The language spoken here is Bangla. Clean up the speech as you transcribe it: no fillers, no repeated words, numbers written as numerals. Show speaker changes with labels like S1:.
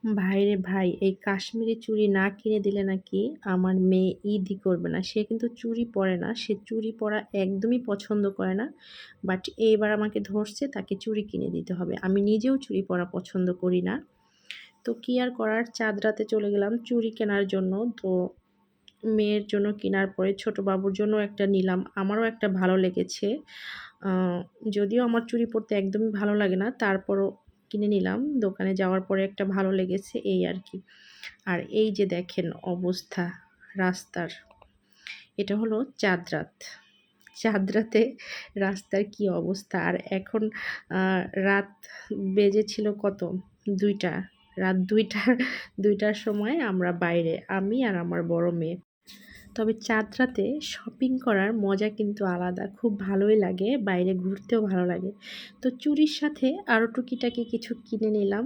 S1: ভাইরে ভাই, এই কাশ্মীরি চুড়ি না কিনে দিলে নাকি আমার মেয়ে ঈদই করবে না। সে কিন্তু চুড়ি পরে না। সে চুড়ি পরা একদমই পছন্দ করে না। বাট এইবার আমাকে ধরছে তাকে চুড়ি কিনে দিতে হবে। আমি নিজেও চুড়ি পরা পছন্দ করি না। তো কি আর করার, চাঁদ রাতে চলে গেলাম চুড়ি কেনার জন্য। তো মেয়ের জন্য কেনার পরে ছোট বাবুর জন্য একটা নিলাম। আমারও একটা ভালো লেগেছে। আ যদিও আমার চুড়ি পরতে একদমই ভালো লাগে না, তারপরও কিনে নিলাম। দোকানে যাওয়ার পরে একটা ভালো লেগেছে এই আরকি। আর এই যে দেখেন অবস্থা রাস্তার, এটা হলো চাঁদ রাত। চাঁদ রাতে রাস্তার কি অবস্থা! আর এখন আ রাত বেজেছিল কত? ২টা। রাত ২টার সময় আমরা বাইরে, আমি আর আমার বড় মেয়ে। তবে চাঁদ রাতে শপিং করার মজা কিন্তু আলাদা। খুব ভালোই লাগে, বাইরে ঘুরতেও ভালো লাগে। তো চুড়ির সাথে আরও টুকিটাকি কিছু কিনে নিলাম।